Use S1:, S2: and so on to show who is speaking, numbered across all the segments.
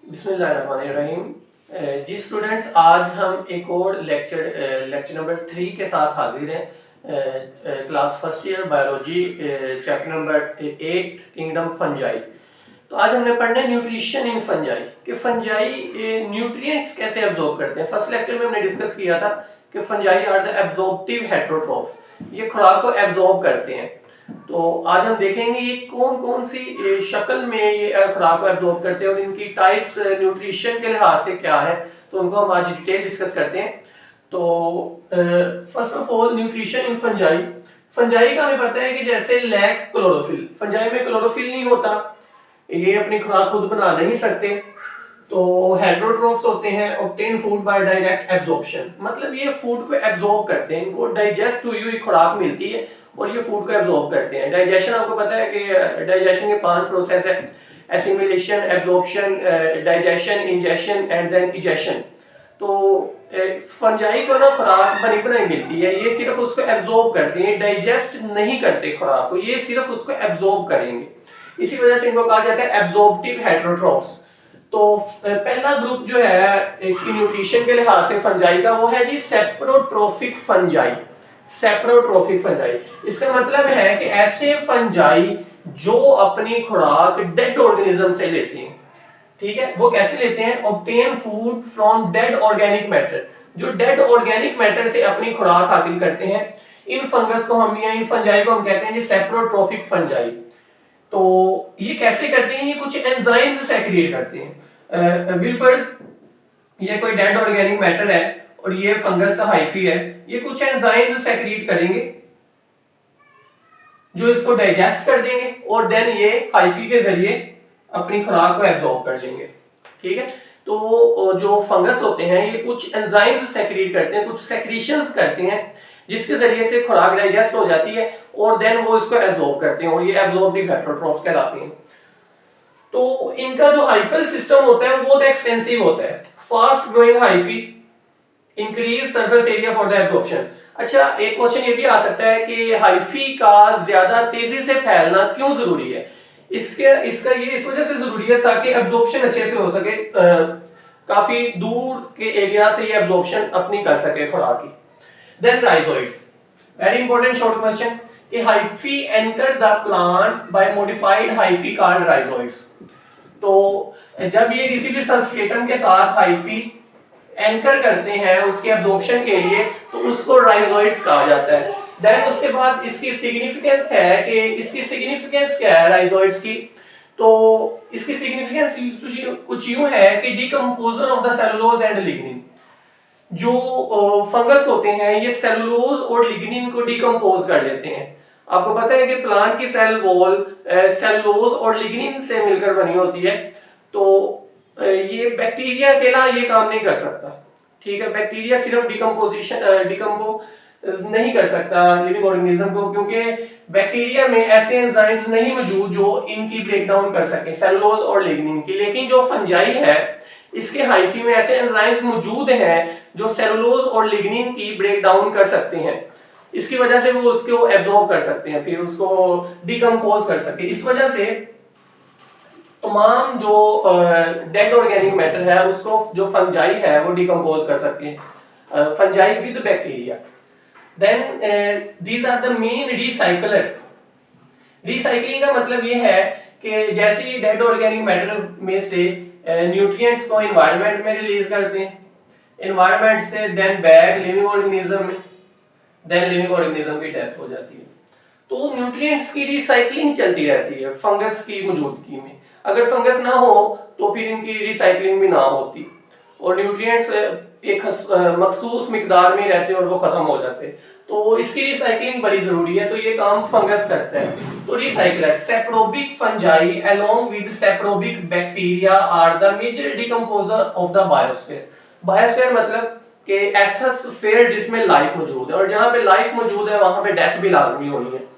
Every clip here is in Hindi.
S1: बिस्मिल्लाहिर्रहमानिर्रहीम। जी स्टूडेंट्स, आज हम एक और लेक्चर नंबर 3 के साथ हाजिर हैं। Class first year biology, chapter number 8 kingdom fungi. तो आज हमने पढ़ना है न्यूट्रिशन इन फंजाई कि फंजाई न्यूट्रिएंट्स कैसे एब्जॉर्ब करते हैं। फर्स्ट लेक्चर में हमने डिस्कस किया था कि फंजाई आर द एब्जॉर्प्टिव हेटेरोट्रोफ्स, ये खुराक को एब्जॉर्ब करते हैं। तो आज हम देखेंगे ये कौन कौन सी शक्ल में ये खुराक को एब्जॉर्ब करते हैं और इनकी टाइप्स न्यूट्रिशन के लिहाज से क्या है, तो उनको हम आज डिटेल डिस्कस करते हैं। तो first of all nutrition in fungi. Fungi का हमें पता है कि जैसे लैक क्लोरोफिल, फंजाई में क्लोरोफिल नहीं होता, ये अपनी खुराक खुद बना नहीं सकते। तो हेटेरोट्रोफ्स होते हैं, obtain food by direct absorption, मतलब ये फूड को एब्जॉर्ब करते हैं, इनको डाइजेस्ट हुई हुई खुराक मिलती है और ये फूड को एब्जॉर्ब करते हैं। डाइजेशन आपको पता है कि डाइजेशन के 5 प्रोसेस है: assimilation, absorption, digestion, ingestion and then egestion. तो फंजाई को ना खुराक बनी बनाई मिलती है, ये सिर्फ उसको एब्जॉर्ब करते हैं, डाइजेस्ट नहीं करते खुराक को, ये सिर्फ उसको एब्जॉर्ब करेंगे। इसी वजह से इनको कहा जाता है एब्जॉर्प्टिव हेटेरोट्रोफ्स। तो पहला ग्रुप जो है इसकी न्यूट्रिशन के लिहाज से फंजाई का, वो है जी सेप्रोट्रोफिक फंजाई। सेप्रोट्रोफिक फंजाई, इसका मतलब है कि ऐसे फंजाई जो अपनी खुराक डेड ऑर्गेनिज्म से लेते हैं। ठीक है, वो कैसे लेते हैं? Obtain food from dead organic matter, जो डेड ऑर्गेनिक मैटर से अपनी खुराक हासिल करते हैं। इन फंगस को हम, या इन फंजाई को हम कहते हैं जी सेप्रोट्रोफिक फंजाई। तो ये कैसे करते हैं? ये कुछ एंजाइम्स सेक्रिएट करते हैं। विल्फर्स, ये कोई डेड ऑर्गेनिक मैटर है और ये फंगस का हाइफी है, ये कुछ एंजाइम्स सेक्रिएट करेंगे जो इसको डाइजेस्ट कर देंगे और देन ये हाइफी के जरिए अपनी खुराक को एब्जॉर्ब कर लेंगे। ठीक है, तो जो फंगस होते हैं ये कुछ एंजाइम्स सेक्रिएट करते हैं, कुछ सेक्रीशंस करते हैं जिसके जरिए से खुराक डाइजेस्ट हो जाती है और देन वो इसको एब्जॉर्ब करते हैं और ये एब्जॉर्बिंग हेटेरोट्रोफ्स कहलाते हैं। तो इनका जो हाइफल सिस्टम होता है वो बहुत एक्सटेंसिव होता है। Fast growing hyphae, increase surface area for the absorption. अच्छा, एक क्वेश्चन ये भी आ सकता है कि हाइफी का ज्यादा तेजी से फैलना क्यों जरूरी है? इसका ये इस वजह से जरूरी है ताकि एब्जॉर्प्शन अच्छे से हो सके, काफी दूर के एरिया से ये एब्जॉर्प्शन अपनी कर सके खुराक की। Then rhizoids, very important short question कि hyphae enter the plant by modified hyphae called rhizoids. तो जब ये किसी भी सबस्ट्रेटम के साथ हाइफी एंकर करते हैं उसके एब्जॉर्प्शन के लिए, तो उसको राइजोइड्स कहा जाता है। देन उसके बाद इसकी सिग्निफिकेंस है कि इसकी सिग्निफिकेंस क्या है राइजोइड्स की? तो इसकी सिग्निफिकेंस कुछ यूं है कि decomposer of the cellulose and lignin. जो फंगस होते हैं ये सेलुलोज और लिग्निन को डिकम्पोज कर लेते हैं। आपको पता है कि प्लांट की सेल वॉल सेलुलोज और लिग्निन से मिलकर बनी होती है। तो ये बैक्टीरिया अकेला ये काम नहीं कर सकता। ठीक है, बैक्टीरिया सिर्फ डिकम्पोज नहीं कर सकता लिविंग ऑर्गेनिज्म को, क्योंकि बैक्टीरिया में ऐसे एंजाइम्स नहीं मौजूद जो इनकी ब्रेकडाउन कर सके, सेलुलोज और लिग्निन की। लेकिन जो फंजाई है इसके हाइफी में ऐसे एंजाइम्स मौजूद हैं जो सेलुलोज और लिग्निन की ब्रेकडाउन कर सकते हैं। इसकी वजह से वो उसको एब्जॉर्ब कर सकते हैं, फिर उसको डिकम्पोज कर सकते हैं। इस वजह से तमाम जो डेड ऑर्गेनिक मैटर है उसको जो फंजाई है वो डिकम्पोज कर सकते हैं, fungi with bacteria. Then these are the main recycler. Recycling का मतलब ये है कि जैसे ये डेड ऑर्गेनिक मैटर में से न्यूट्रिएंट्स को एनवायरनमेंट में रिलीज करते हैं, एनवायरनमेंट से देन बैक लिविंग ऑर्गेनिज्म में, देन लिविंग ऑर्गेनिज्म की डेथ हो जाती है। तो न्यूट्रिएंट्स की रिसाइकलिंग चलती रहती है फंगस की मौजूदगी में। अगर फंगस ना हो तो फिर इनकी रिसाइकलिंग भी ना होती और न्यूट्रिएंट्स एक मखसूस मिकदार में रहते और वो खत्म हो जाते। तो इसकी रिसाइकलिंग बड़ी जरूरी है, तो ये काम फंगस करता है। तो recycler saprobic fungi along with saprobic bacteria are the major decomposer of the biosphere. Biosphere मतलब कि ऐसा स्फीयर जिसमें लाइफ मौजूद है, और जहां पे लाइफ मौजूद है वहां पे डेथ भी लाजमी होनी है।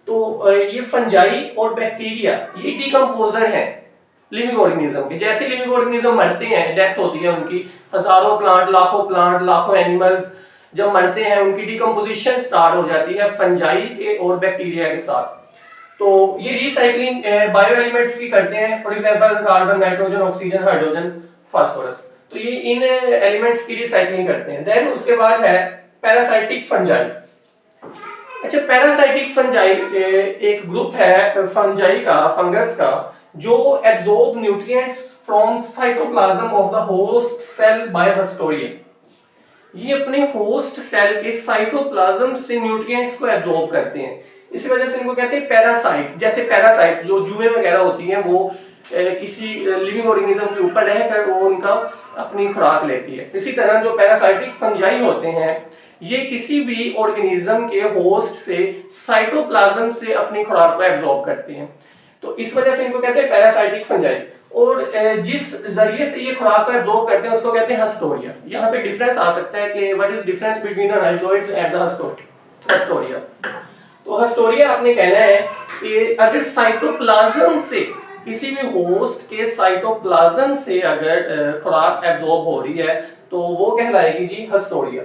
S1: तो ये फंजाई और बैक्टीरिया ये डिकम्पोजर है लिविंग ऑर्गेनिज्म के। जैसे लिविंग ऑर्गेनिज्म मरते हैं, डेथ होती है उनकी, हजारों प्लांट लाखों एनिमल्स जब मरते हैं उनकी डिकम्पोजिशन स्टार्ट हो जाती है फंजाई के और बैक्टीरिया के साथ। तो ये रिसाइकलिंग बायो एलिमेंट्स की करते हैं, for example carbon, nitrogen, oxygen, hydrogen, phosphorus. तो ये इन एलिमेंट्स की रिसाइकलिंग करते हैं। देन उसके बाद है पैरासाइटिक फंजाई। अच्छा, पैरासाइटिक फंजाई एक ग्रुप है फंजाई का, फंगस का, जो absorb nutrients from cytoplasm of the host cell by haustoria. ये अपने होस्ट सेल के साइटोप्लाज्म से न्यूट्रिएंट्स को एब्जॉर्ब करते हैं, इसी वजह से इनको कहते हैं पैरासाइट। जैसे पैरासाइट जो जुएं वगैरह होती हैं, वो किसी लिविंग ऑर्गेनिज्म के ऊपर रहकर वो उनका अपनी खुराक लेती है। इसी तरह जो पैरासाइटिक फंजाई होते हैं, ये किसी भी ऑर्गेनिज्म के होस्ट से साइटोप्लाज्म से अपनी खुराक को एब्जॉर्ब करते हैं। तो इस वजह से इनको कहते हैं पैरासाइटिक फंजाई। और जिस जरिए से ये खुराक को एब्जॉर्ब करते हैं उसको कहते हैं हस्टोरिया। यहाँ पे डिफरेंस आ सकता है कि what is difference between the rhizoids and the haustoria. तो हस्टोरिया आपने कहना है कि अगर साइटोप्लाज्म से, किसी भी होस्ट के साइटोप्लाज्म से अगर खुराक एब्जॉर्ब हो रही है तो वो कहलाएगी जी हस्टोरिया।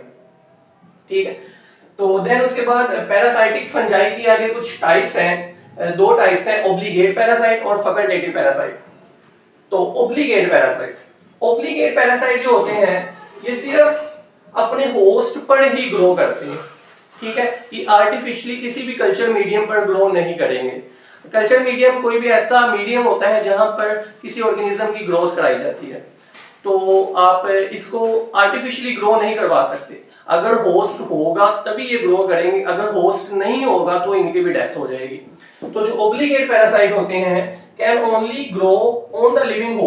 S1: ठीक है। तो देन उसके बाद पैरासाइटिक फंजाई की आगे कुछ टाइप्स हैं, दो टाइप्स हैं, ओब्लिगेट पैरासाइट और फैकल्टेटिव पैरासाइट। तो ओब्लिगेट पैरासाइट जो होते हैं, ये सिर्फ अपने होस्ट पर ही ग्रो करते हैं। ठीक है, ये आर्टिफिशियली किसी भी कल्चर मीडियम पर ग्रो नहीं करेंगे। कल्चर मीडियम कोई भी ऐसा मीडियम होता है जहां पर किसी ऑर्गेनिज्म की ग्रोथ कराई जाती है, तो आप इसको आर्टिफिशियली ग्रो नहीं करवा सकते। अगर होस्ट होगा तभी ये ग्रो करेंगे, अगर होस्ट नहीं होगा तो इनकी भी डेथ हो जाएगी। तो जो ओब्लिगेट पैरासाइट होते हैं, can only grow on the living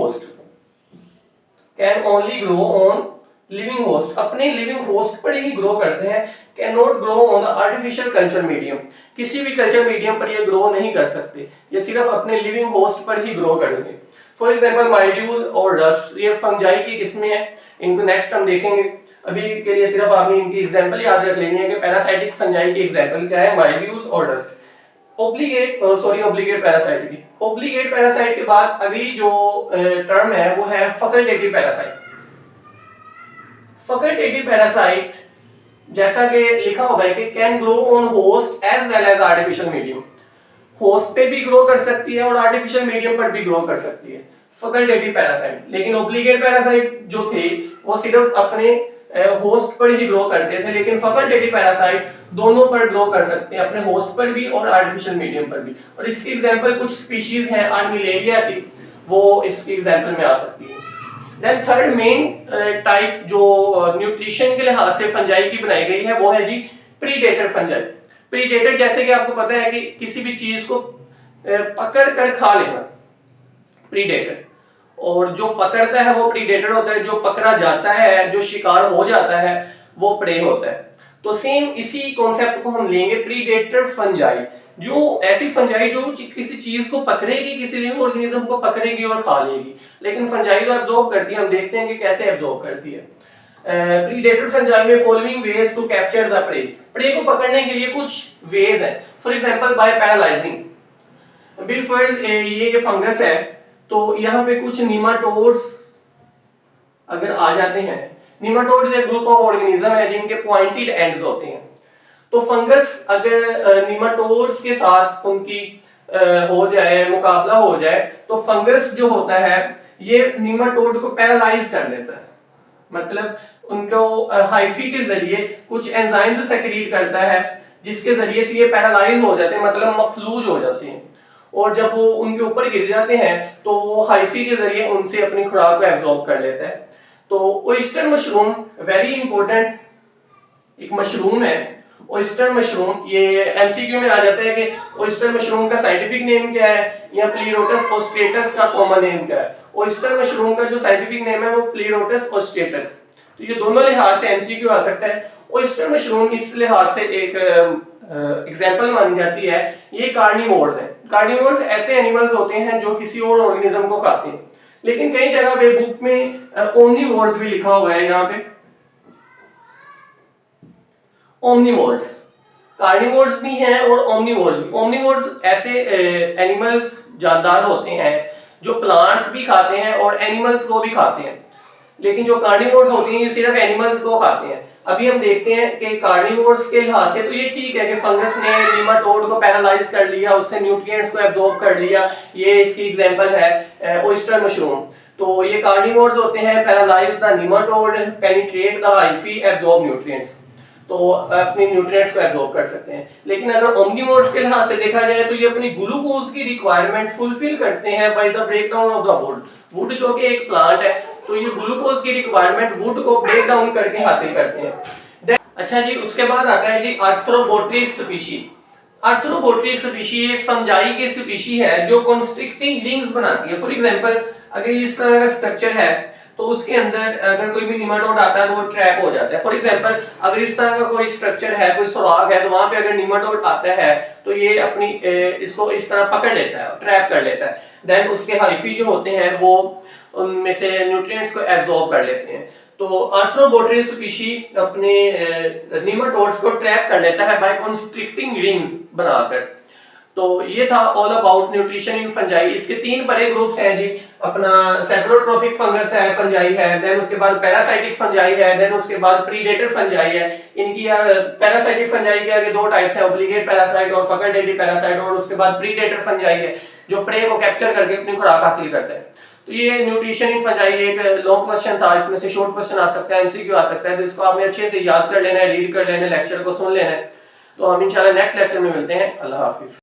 S1: host, अपने लिविंग होस्ट पर ही ग्रो करते हैं। Can not grow on the artificial culture medium, किसी भी कल्चर मीडियम पर ये ग्रो नहीं कर सकते, ये सिर्फ अपने लिविंग होस्ट पर ही ग्रो करेंगे। फॉर एग्जांपल माइल्ड्यूज और रस्ट, ये फंजाई की किस्में हैं, इनको नेक्स्ट हम देखेंगे। अभी के लिए सिर्फ आपने इनकी एग्जांपल याद रख लेनी है कि पैरासाइटिक फंजाई की एग्जांपल क्या है, माइल्ड्यूज और रस्ट। ओब्लिगेट पैरासाइट की, ओब्लिगेट पैरासाइट के बाद अगली जो टर्म है वो है फैकल्टेटिव पैरासाइट। फैकल्टेटिव पैरासाइट जैसा कि लिखा होगा कि can grow on host as well as artificial medium, host पे भी ग्रो कर सकती है और आर्टिफिशियल मीडियम पर भी ग्रो कर सकती है फैकल्टेटिव पैरासाइट। लेकिन ओब्लिगेट पैरासाइट जो थे वो सिर्फ अपने होस्ट पर ही ग्रो करते थे, लेकिन फैकल्टेटिव पैरासाइट दोनों पर ग्रो कर सकते हैं, अपने होस्ट पर भी और आर्टिफिशियल मीडियम पर भी। और इसकी एग्जांपल कुछ स्पीशीज हैं आर्मिलेरिया की, वो इसकी एग्जांपल में आ सकती है। देन थर्ड मेन टाइप जो न्यूट्रिशन के लिहाज से फंजाई की बनाई गई है वो है जी प्रीडेटर फंजाई। प्रीडेटर जैसे कि आपको पता है कि किसी भी चीज को पकड़ कर खा लेना, प्रीडेटर। और जो पकड़ता है वो प्रीडेटर होता है, जो पकड़ा जाता है, जो शिकार हो जाता है वो प्रे होता है। तो सेम इसी कॉन्सेप्ट को हम लेंगे प्रीडेटर फंजाई, जो ऐसी फंजाई जो किसी चीज को पकड़ेगी, किसी लिविंग ऑर्गेनिज्म को पकड़ेगी और खा लेगी, लेकिन फंजाई तो एब्जॉर्ब करती है। हम देखते हैं कि कैसे एब्जॉर्ब करती है। प्रीडेटर फंजाई में following ways to capture the prey को पकड़ने के लिए कुछ वेज है। For example by paralysing. बिलफर्ज ये फंगस है, तो यहाँ पे कुछ नीमाटोड्स अगर आ जाते हैं, नीमाटोड्स एक ग्रुप ऑफ ऑर्गेनिज्म है जिनके पॉइंटेड एंड्स होते हैं। तो फंगस अगर नीमाटोड्स के साथ उनकी हो जाए, मुकाबला हो जाए, तो फंगस जो होता है ये नीमाटोड को पैरालाइज कर देता है। मतलब उनको हाइफी के जरिए कुछ एंजाइम्स सेक्रीट करता है जिसके जरिए से ये पैरालाइज हो जाते हैं, मतलब मफलूज हो जाते हैं। और जब वो उनके ऊपर गिर जाते हैं तो वो हाइफी के जरिए उनसे अपनी खुराक को एब्जॉर्ब कर लेता है। तो ओयस्टर मशरूम वेरी इंपॉर्टेंट एक मशरूम है। ओयस्टर मशरूम, ये एमसीक्यू में आ जाता है कि ओयस्टर मशरूम का साइंटिफिक नेम क्या है या प्लीरोटस ओस्ट्रेटस का कॉमन नेम क्या है। ओयस्टर मशरूम का जो साइंटिफिक नेम है वो प्लीरोटस ओस्ट्रेटस। तो ये दोनों लिहाज से एमसीक्यू आ सकता है। ओयस्टर मशरूम इस लिहाज से एक एग्जांपल मानी जाती है, ये कार्निवोर्स हैं। कार्निवोर्स ऐसे एनिमल्स होते हैं जो किसी और ऑर्गेनिज्म को खाते हैं, लेकिन कई जगह पे बुक में ओमनिवोर्स भी लिखा हुआ है। यहाँ पे ओमनिवोर्स, कार्निवोर्स भी हैं और ओमनिवोर्स भी। ओमनिवोर्स ऐसे एनिमल्स जानदार होते हैं जो प्लांट्स भी खाते हैं और एनिमल्स को भी खाते हैं, लेकिन जो कार्निवोर्स होते हैं ये सिर्फ एनिमल्स को खाते हैं। अभी हम देखते हैं कि कार्निवोर्स के लिहाज से तो ये ठीक है कि फंगस ने नीमाटोड को पैरालाइज कर लिया, उससे न्यूट्रिएंट्स को एब्जॉर्ब कर लिया। ये इसकी एग्जांपल है ओयस्टर मशरूम। तो ये कार्निवोर्स होते हैं, paralyse the nematode, penetrate the hyphae, absorb nutrients. तो अपने न्यूट्रिएंट्स को एब्जॉर्ब कर सकते हैं। लेकिन अगर ओमनिवोर्स के लिहाज से देखा जाए तो ये अपनी ग्लूकोज की रिक्वायरमेंट फुलफिल करते हैं by the breakdown of the wood. Would जो कि एक प्लांट है, तो ये ग्लूकोज की रिक्वायरमेंट वुड को ब्रेक डाउन करके हासिल करते हैं। अच्छा जी, उसके बाद आता है जी आर्थ्रोबोट्रिस स्पीशी। आर्थ्रोबोट्रिस स्पीशी एक फंजाई की स्पीशी है जो कंस्ट्रिक्टिंग रिंग्स बनाती है। फॉर एग्जांपल अगर इस तरह का स्ट्रक्चर है तो उसके अंदर अगर कोई भी निमाटोड आता है तो वो ट्रैप हो जाता है। फॉर एग्जांपल अगर इस तरह का कोई स्ट्रक्चर है, कोई सुराग है, तो वहां पे अगर निमाटोड आता है तो ये अपनी इसको इस तरह पकड़ लेता है, ट्रैप कर लेता है। देन उसके हाइफी जो होते हैं वो उनमें से न्यूट्रिएंट्स को एब्जॉर्ब कर लेते हैं। तो आर्थ्रोबोट्रिस स्पीशी अपने निमाटोड्स को ट्रैप कर लेता है बाय कंस्ट्रिक्टिंग रिंग्स बनाकर। तो ये था all about nutrition in fungi. इसके तीन बड़े ग्रुप्स हैं जी। अपना सेप्रोट्रोफिक फंगस है, फंजाई है, देन उसके बाद पैरासाइटिक फंजाई है, देन उसके बाद प्रीडेटर फंजाई है। इनकी पैरासाइटिक फंजाई के आगे दो टाइप्स हैं, ऑब्लिगेट पैरासाइट और फैकल्टेटिव पैरासाइट। और उसके बाद प्रीडेटर फंजाई है जो प्रे को कैप्चर करके अपनी खुराक हासिल करता है। तो ये न्यूट्रिशन इन फंजाई एक लॉन्ग क्वेश्चन था, इसमें से शॉर्ट क्वेश्चन आ सकता है, एमसीक्यू आ सकता है। तो इसको आपने अच्छे से याद कर लेना है, रीड कर लेना है, लेक्चर को सुन लेना है। तो हम इंशाल्लाह नेक्स्ट लेक्चर में मिलते हैं। अल्लाह हाफिज।